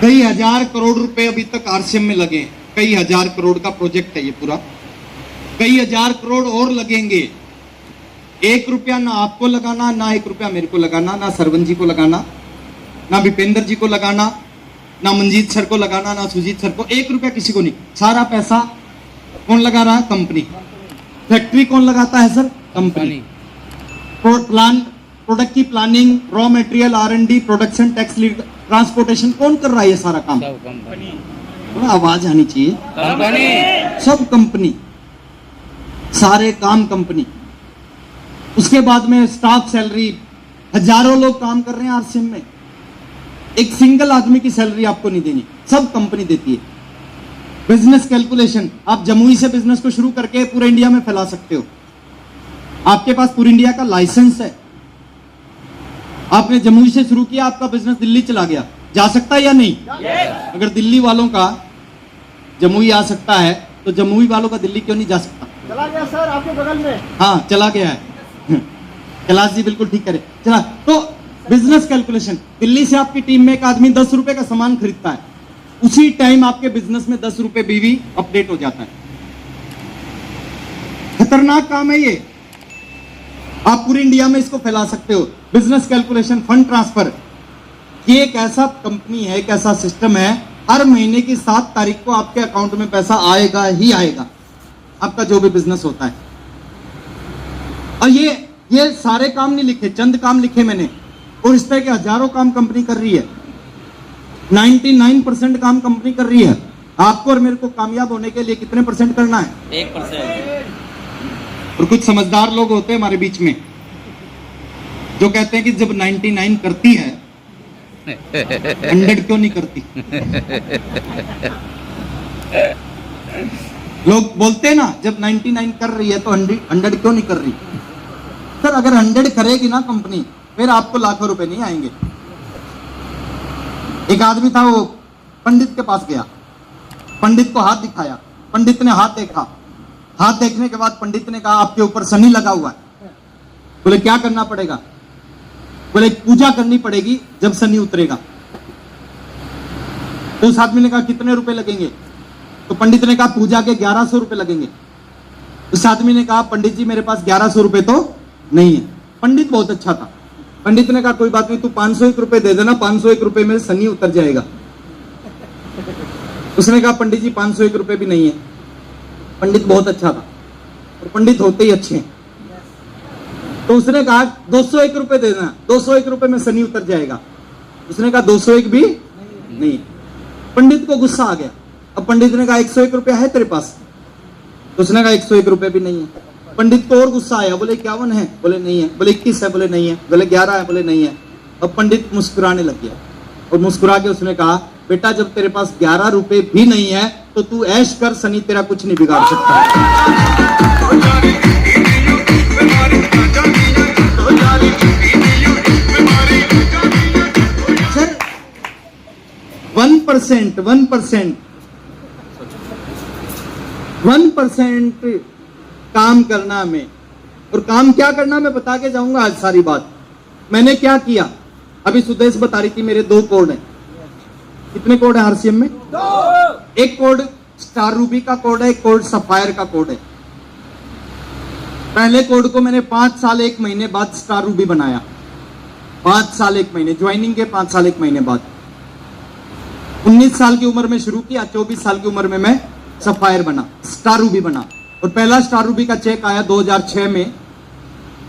कई हजार करोड़ रुपए अभी तक आरसीएम में लगे, कई हजार करोड़ का प्रोजेक्ट है ये पूरा, कई हजार करोड़ और लगेंगे। 1 रुपया ना आपको लगाना, ना 1 रुपया मेरे को लगाना, ना सरवन जी को लगाना, ना विपेंद्र जी को लगाना, ना मंजीत सर को लगाना, ना सुजीत सर को, 1 रुपया किसी को नहीं। सारा पैसा कौन लगा रहा है? कंपनी। फैक्ट्री कौन लगाता है सर? कंपनी। प्रोडक्ट की planning, raw material, R&D, production, tax, transportation कौन कर रहा है? ये सारा काम कंपनी। थोड़ा आवाज आनी चाहिए। कंपनी, सब कंपनी, सारे काम कंपनी। उसके बाद में स्टाफ सैलरी, हजारों लोग काम कर रहे हैं आरसीएम में, एक सिंगल आदमी की सैलरी आपको नहीं देनी, सब कंपनी देती है। बिजनेस कैलकुलेशन, आप जमुई से बिजनेस को शुरू करके पूरे इंडिया में फैला सकते हो। आपके पास पूरे इंडिया का लाइसेंस है। आपने जमुई से शुरू किया, आपका बिजनेस दिल्ली चला गया, जा सकता है या नहीं? अगर दिल्ली वालों का जमुई आ सकता है तो जमुई वालों का दिल्ली क्यों नहीं जा सकता? चला गया सर आपके बगल में। हाँ, चला गया है। कैलाश जी बिल्कुल ठीक करे, चला। तो बिजनेस कैलकुलेशन, दिल्ली से आपकी टीम में एक आदमी 10 रुपए का सामान खरीदता है, उसी टाइम आपके बिजनेस में 10 रुपए बीवी अपडेट हो जाता है। खतरनाक काम है ये, आप पूरी इंडिया में इसको फैला सकते हो। बिजनेस कैलकुलेशन, फंड ट्रांसफर, ये एक ऐसा कंपनी है, एक ऐसा सिस्टम है, हर महीने की 7 तारीख को आपके अकाउंट में पैसा आएगा ही आएगा, आपका जो भी बिजनेस होता है। और ये सारे काम नहीं लिखे, चंद काम लिखे मैंने, और इस तरह के हजारों काम कंपनी कर रही है। 99% काम कंपनी कर रही है। आपको और मेरे को कामयाब होने के लिए कितने % करना है? 1%। और कुछ समझदार लोग होते हैं हमारे बीच में जो कहते हैं कि जब 99 करती है 100 क्यों नहीं करती? लोग बोलते हैं ना, जब 99 कर रही है तो 100 क्यों नहीं कर रही? सर, अगर 100 करेगी ना कंपनी, फिर आपको लाखों रुपए नहीं आएंगे। एक आदमी था, वो पंडित के पास गया, पंडित को हाथ दिखाया, पंडित ने हाथ देखा, हाथ देखने के बाद पंडित ने कहा आपके ऊपर शनि लगा हुआ है। बोले क्या करना पड़ेगा? बोले पूजा करनी पड़ेगी जब शनि उतरेगा। तो उस आदमी ने कहा कितने रुपए लगेंगे? तो पंडित ने कहा पूजा के 1100 रुपए लगेंगे। उस आदमी ने कहा पंडित जी मेरे पास 1100 रुपए तो नहीं है। पंडित बहुत अच्छा था, पंडित ने कहा कोई बात नहीं, तू 501 रुपए दे देना, 501 रुपए में शनि उतर जाएगा। उसने कहा पंडित जी 501 रुपए भी नहीं है। पंडित बहुत अच्छा था, और पंडित होते ही अच्छे हैं। तो उसने कहा 201 रुपए दे देना, 201 रुपए में शनि उतर जाएगा। उसने कहा 201 भी नहीं। पंडित को गुस्सा आ गया। अब पंडित ने कहा 101 रुपया है तेरे पास? तो उसने कहा 101 रुपए भी नहीं है। पंडित को और गुस्सा आया, बोले 51 है? बोले नहीं है। बोले 21 है? बोले नहीं है। बोले 11 है? बोले नहीं है। अब पंडित मुस्कुराने लग गया, और मुस्कुरा के उसने कहा बेटा जब तेरे पास 11 रुपए भी नहीं है तो तू ऐश कर, शनि तेरा कुछ नहीं बिगाड़ सकता। सर 1% काम करना में, और काम क्या करना मैं बता के जाऊंगा आज सारी बात। मैंने क्या किया, अभी सुदेश बता रही थी मेरे 2 कोड हैं। कितने कोड है आरसीएम में? 2। एक कोड स्टार रूबी का कोड है, एक कोड सफायर का कोड है। पहले कोड को मैंने 5 साल 1 महीने बाद स्टार रूबी बनाया। 5 साल 1 महीने, ज्वाइनिंग के 5 साल 1 महीने बाद। 19 साल की उम्र में शुरू किया, 24 साल की उम्र में मैं सफायर बना, स्टार रूबी बना। और पहला स्टार रूबी का चेक आया 2006 में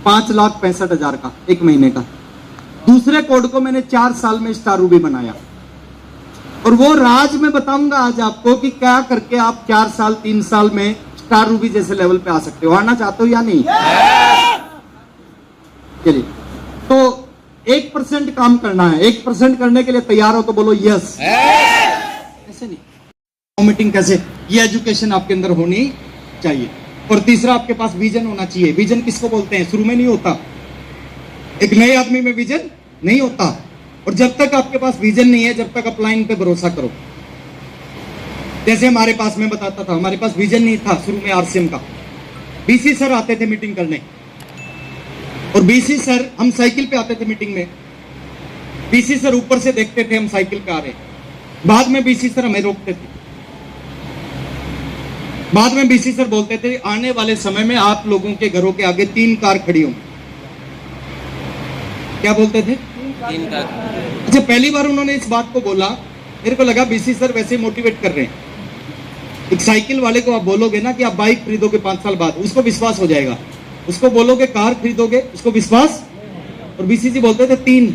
5,65,000 का 1 महीने का। दूसरे कोड को मैंने 4 साल में स्टार रूबी बनाया, और वो राज मैं बताऊंगा आज आपको कि क्या करके आप 4 साल 3 साल में स्टार रूबी जैसे लेवल पे आ सकते हो। आना चाहते हो या नहीं? चलिए, तो 1% काम करना है। 1% करने के लिए तैयार हो तो बोलो यस। ऐसे नहीं, मीटिंग कैसे, ये एजुकेशन आपके अंदर होनी चाहिए। और तीसरा, आपके पास विजन होना चाहिए। विजन किसको बोलते हैं? शुरू में नहीं होता, एक नए आदमी में विजन नहीं होता। और जब तक आपके पास विजन नहीं है, जब तक अपलाइन पे भरोसा करो। जैसे हमारे पास, मैं बताता था, हमारे पास विजन नहीं था शुरू में आरसीएम का। बीसी सर आते थे मीटिंग करने, और बीसी सर, हम साइकिल पे आते थे मीटिंग में, बीसी सर ऊपर से देखते थे हम साइकिल पे आ रहे, बाद में बीसी सर हमें रोकते थे, बाद में बीसी सर बोलते थे आने वाले समय में आप लोगों के घरों के आगे 3 कार खड़ी होंगी। क्या बोलते थे? 3 कार। अच्छा, पहली बार उन्होंने इस बात को बोला, मेरे को लगा बीसी सर वैसे मोटिवेट कर रहे हैं। एक साइकिल वाले को आप बोलोगे ना कि आप बाइक खरीदोगे 5 साल बाद, उसको विश्वास हो जाएगा। उसको बोलोगे कार खरीदोगे, उसको विश्वास। और बीसी जी बोलते थे 3।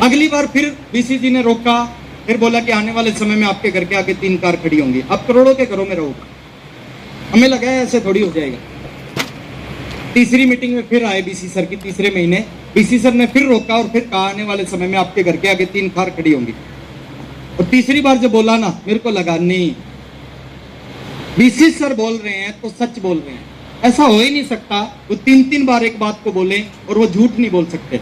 अगली बार फिर बीसी जी ने रोका, फिर बोला कि आने वाले समय में आपके घर के आगे 3 कार खड़ी होंगी, आप करोड़ों के घरों में रहोगे। हमें लगा है ऐसे थोड़ी हो जाएगा। तीसरी मीटिंग में फिर आए बीसी सर की, तीसरे महीने बीसी सर ने फिर रोका और फिर कहा आने वाले समय में आपके घर के आगे 3 कार खड़ी होंगी। और तीसरी बार जब बोला ना, मेरे को लगा नहीं, बीसी सर बोल रहे हैं तो सच बोल रहे हैं। ऐसा हो ही नहीं सकता वो 3-3 बार एक बात को बोले और वो झूठ नहीं बोल सकते।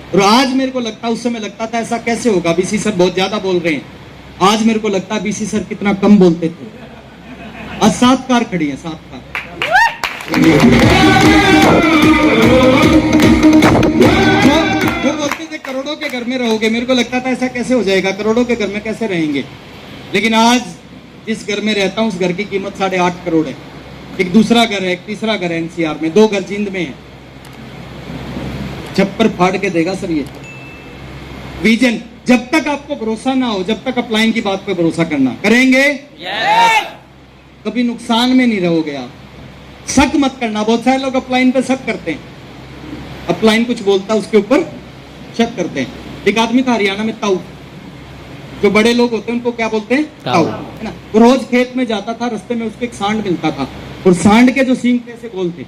और आज मेरे को लगता, उस समय लगता था ऐसा कैसे होगा, बीसी सर बहुत ज्यादा बोल रहे हैं। आज मेरे को लगता है बीसी सर कितना कम बोलते थे। आज 7 कार खड़ी है, 7 कार। वो बोलते थे करोड़ों के घर में रहोगे, मेरे को लगता था ऐसा कैसे हो जाएगा, करोड़ों के घर में कैसे रहेंगे। लेकिन आज जिस घर में रहता हूँ उस घर की कीमत 8.5 करोड़ है। एक दूसरा घर है, एक तीसरा घर है एनसीआर में, 2 घर जींद में है। छप्पर फाड़ के देगा सर ये विजन। जब तक आपको भरोसा ना हो, जब तक अपलाइन की बात पे भरोसा करना करेंगे, कभी नुकसान में नहीं रहोगे आप। शक मत करना। बहुत सारे लोग अपलाइन पे शक करते हैं, अपलाइन कुछ बोलता उसके ऊपर शक करते हैं। एक आदमी था हरियाणा में, ताऊ, जो बड़े लोग होते हैं उनको क्या बोलते हैं? ताऊ, है ना। वो रोज खेत में जाता था, रास्ते में उसको एक सांड मिलता था और सांड के जो सींग थे ऐसे गोल थे।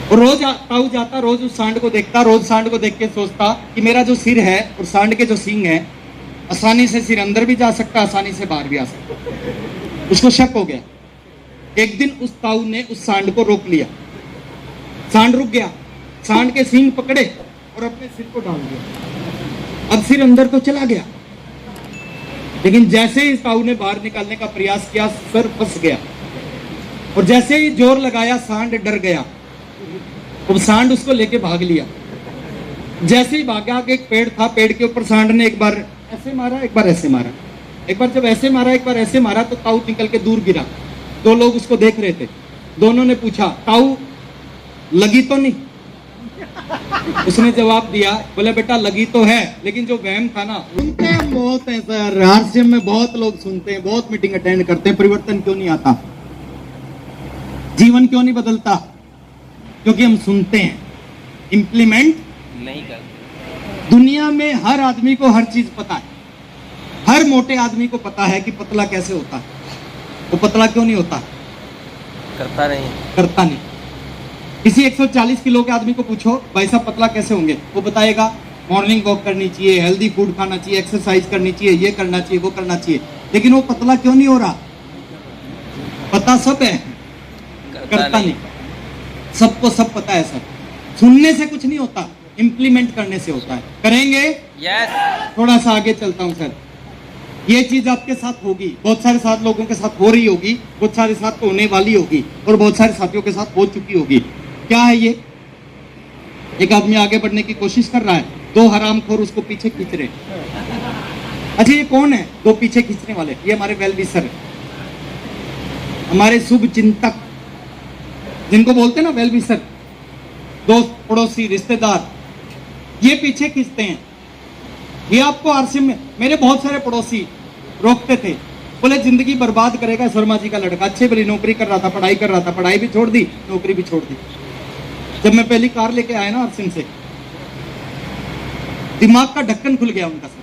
और रोज ताऊ जाता, रोज उस सांड को देखता, रोज सांड को देख के सोचता कि मेरा जो सिर है और सांड के जो सींग है, आसानी से सिर अंदर भी जा सकता, आसानी से बाहर भी आ सकता। उसको शक हो गया। एक दिन उस ताऊ ने उस सांड को रोक लिया, सांड रुक गया, सांड के सींग पकड़े और अपने सिर को डाल दिया। अब सिर अंदर तो चला गया, लेकिन जैसे ही ताऊ ने बाहर निकालने का प्रयास किया, सर फंस गया। और जैसे ही जोर लगाया, सांड डर गया। अब सांड उसको लेके भाग लिया। जैसे ही भागा, एक पेड़ था, पेड़ के ऊपर सांड ने एक बार ऐसे मारा, एक बार ऐसे मारा, एक बार जब ऐसे मारा, एक बार ऐसे मारा, तो ताऊ निकल के दूर गिरा। 2 लोग उसको देख रहे थे। दोनों ने पूछा, ताऊ लगी तो नहीं? उसने जवाब दिया, बोले बेटा लगी तो है, लेकिन जो वहम था ना। सुनते हैं बहुत है सर, आरसीएम में बहुत लोग सुनते हैं, बहुत मीटिंग अटेंड करते हैं, परिवर्तन क्यों नहीं आता, जीवन क्यों नहीं बदलता? क्योंकि हम सुनते हैं, इंप्लीमेंट नहीं करते। दुनिया में हर आदमी को हर चीज पता है। हर मोटे आदमी को पता है कि पतला कैसे होता है, वो पतला क्यों नहीं होता? करता नहीं। करता नहीं। किसी 140 किलो के आदमी को पूछो भाई साहब पतला कैसे होंगे, वो बताएगा मॉर्निंग वॉक करनी चाहिए, हेल्दी फूड खाना चाहिए, एक्सरसाइज करनी चाहिए, ये करना चाहिए, वो करना चाहिए। लेकिन वो पतला क्यों नहीं हो रहा? पता सब है, करता नहीं। सबको सब पता है सर। सुनने से कुछ नहीं होता, इंप्लीमेंट करने से होता है। करेंगे? यस। थोड़ा सा आगे चलता हूं सर। ये चीज आपके साथ होगी, बहुत सारे साथ लोगों के साथ हो रही होगी, बहुत सारे साथ तो होने वाली होगी, और बहुत सारे साथियों के साथ हो चुकी होगी। क्या है ये? एक आदमी आगे बढ़ने की कोशिश कर रहा है, 2 हरामखोर उसको पीछे खींच रहे। अच्छा ये कौन है 2 पीछे खींचने वाले? ये हमारे वेल विशर है, हमारे शुभ चिंतक, जिनको बोलते हैं ना वेल विशर, दोस्त, पड़ोसी, रिश्तेदार, ये पीछे खींचते हैं। ये आपको आरसीएम में मेरे बहुत सारे पड़ोसी रोकते थे, बोले जिंदगी बर्बाद करेगा शर्मा जी का लड़का, अच्छे भली नौकरी कर रहा था, पढ़ाई कर रहा था, पढ़ाई भी छोड़ दी, नौकरी भी छोड़ दी। जब मैं पहली कार लेके आया ना आरसीएम से, दिमाग का ढक्कन खुल गया उनका सर।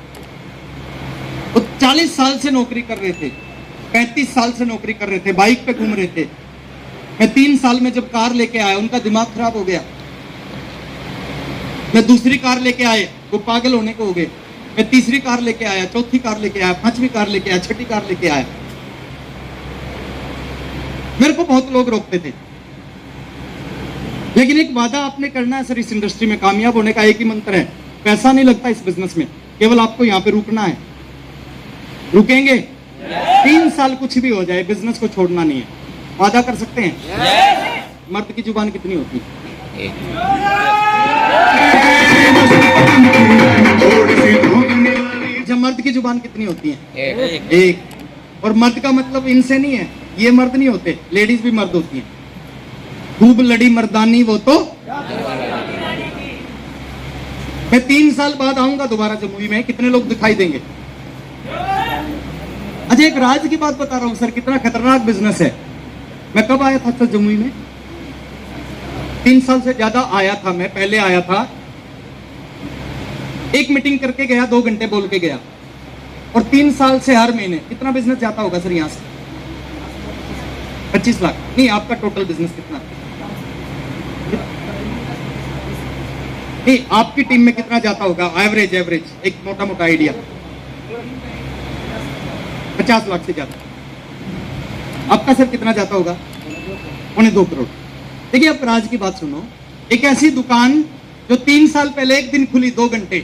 वो 40 साल से नौकरी कर रहे थे, 35 साल से नौकरी कर रहे थे, बाइक पे घूम रहे थे। मैं 3 साल में जब कार लेके आया, उनका दिमाग खराब हो गया। मैं दूसरी कार लेके आए, वो पागल होने को हो गए। मैं तीसरी कार लेके आया, चौथी कार लेके आया, 5वीं कार लेके आया, 6ठी कार लेके आया। मेरे को बहुत लोग रोकते थे, लेकिन एक वादा आपने करना है सर। इस इंडस्ट्री में कामयाब होने का एक ही मंत्र है, पैसा नहीं लगता इस बिजनेस में, केवल आपको यहाँ पे रुकना है। रुकेंगे? 3 साल कुछ भी हो जाए, बिजनेस को छोड़ना नहीं है। वादा कर सकते हैं? मर्द की जुबान कितनी होती है? एक। मर्द की जुबान कितनी होती है? एक एक। और मर्द का मतलब इनसे नहीं है, ये मर्द नहीं होते, लेडीज भी मर्द होती हैं। खूब लड़ी मर्दानी वो तो। मैं 3 साल बाद आऊंगा दोबारा जमुई में, कितने लोग दिखाई देंगे? अच्छा, एक राज की बात बता रहा हूं सर, कितना खतरनाक बिजनेस है। मैं कब आया था सर जमुई में? 3 साल से ज्यादा आया था मैं, पहले आया था। एक मीटिंग करके गया, 2 घंटे बोल के गया। और 3 साल से हर महीने कितना बिजनेस जाता होगा सर यहां से? 25 लाख। नहीं, आपका टोटल बिजनेस कितना? नहीं, आपकी टीम में कितना जाता होगा एवरेज? एक मोटा मोटा आइडिया। 50 लाख से ज्यादा। आपका सर कितना जाता होगा? 2.25 करोड़। देखिए, अब राज की बात सुनो। एक ऐसी दुकान जो 3 साल पहले एक दिन खुली, 2 घंटे,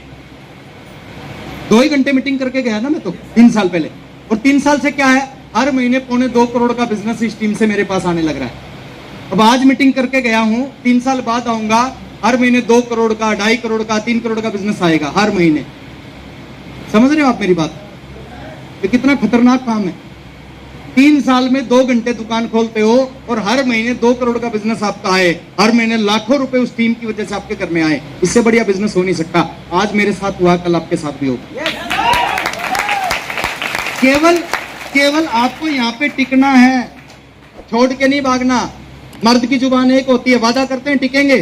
2 ही घंटे मीटिंग करके गया ना मैं तो 3 साल पहले। और 3 साल से क्या है, हर महीने 2.25 करोड़ का बिजनेस इस टीम से मेरे पास आने लग रहा है। अब आज मीटिंग करके गया हूं, 3 साल बाद आऊंगा, हर महीने 2 करोड़ का, 2.5 करोड़ का, 3 करोड़ का बिजनेस आएगा हर महीने। समझ रहे हो आप मेरी बात? ये कितना खतरनाक काम है। 3 साल में 2 घंटे दुकान खोलते हो और हर महीने 2 करोड़ का बिजनेस आपका आए, हर महीने लाखों रुपए उस टीम की वजह से आपके घर में आए। इससे बढ़िया बिजनेस हो नहीं सकता। आज मेरे साथ हुआ, कल आपके साथ भी होगा। केवल आपको यहाँ पे टिकना है, छोड़ के नहीं भागना। मर्द की जुबान एक होती है, वादा करते हैं टिकेंगे।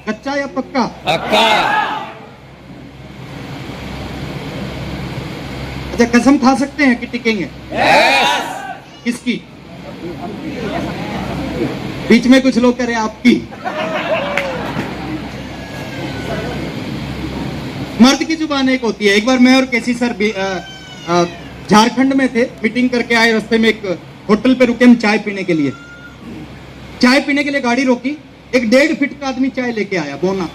कच्चा या पक्का? पक्का। अच्छा, कसम खा सकते हैं कि टिकेंगे? किसकी? बीच में कुछ लोग कह रहे हैं आपकी। मर्द की जुबान एक होती है। एक बार मैं और केसी सर झारखंड में थे, मीटिंग करके आए, रास्ते में एक होटल पे रुके हम चाय पीने के लिए। चाय पीने के लिए गाड़ी रोकी, एक 1.5 फीट का आदमी चाय लेके आया, बोना।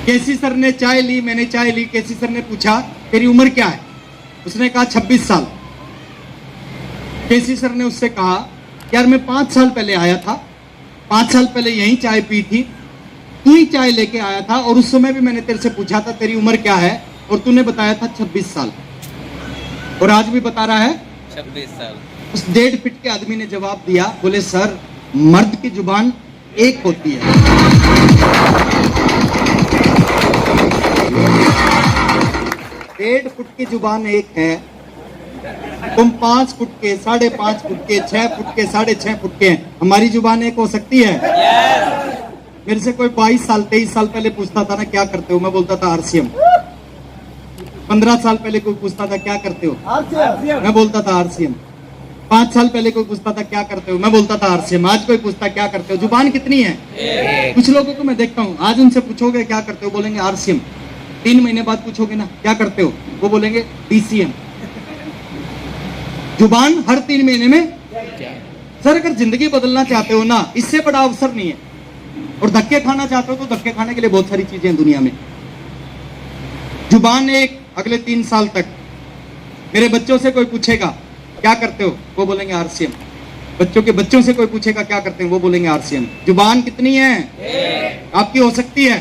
केसी सर ने चाय ली, मैंने चाय ली। केसी सर ने पूछा, तेरी उम्र क्या है? उसने कहा 26 साल। केसी सर ने उससे कहा, यार मैं 5 साल पहले आया था, 5 साल पहले यहीं चाय पी थी, तू ही चाय लेके आया था, और उस समय भी मैंने तेरे से पूछा था तेरी उम्र क्या है, और तूने बताया था 26 साल, और आज भी बता रहा है 26 साल। उस 1.5 फीट के आदमी ने जवाब दिया, बोले सर, मर्द की जुबान एक होती है। 1.5 फुट की जुबान एक है, तुम 5 फुट के, 5.5 फुट के, 6 फुट के, 6.5 फुट के हैं। हमारी जुबान एक हो सकती है? मेरे से कोई 22 साल 23 साल पहले पूछता था ना क्या करते हो, मैं बोलता था आरसीएम। 15 साल पहले कोई पूछता था क्या करते हो, मैं बोलता था आरसीएम। 5 साल पहले कोई पूछता था क्या करते हो, मैं बोलता था आरसीएम। आज कोई पूछता क्या करते हो? जुबान कितनी है? कुछ लोगों को मैं देखता हूँ, आज उनसे पूछोगे क्या करते हो, बोलेंगे आरसीएम। 3 महीने बाद पूछोगे ना क्या करते हो, वो बोलेंगे डीसीएम। जुबान हर 3 महीने में। सर, अगर जिंदगी बदलना चाहते हो ना, इससे बड़ा अवसर नहीं है। और धक्के खाना चाहते हो तो धक्के खाने के लिए बहुत सारी चीजें हैं दुनिया में। जुबान एक। अगले 3 साल तक मेरे बच्चों से कोई पूछेगा क्या करते हो, वो बोलेंगे आरसीएम। बच्चों के बच्चों से कोई पूछेगा क्या करते हैं, वो बोलेंगे आरसीएम। जुबान कितनी है? आपकी हो सकती है।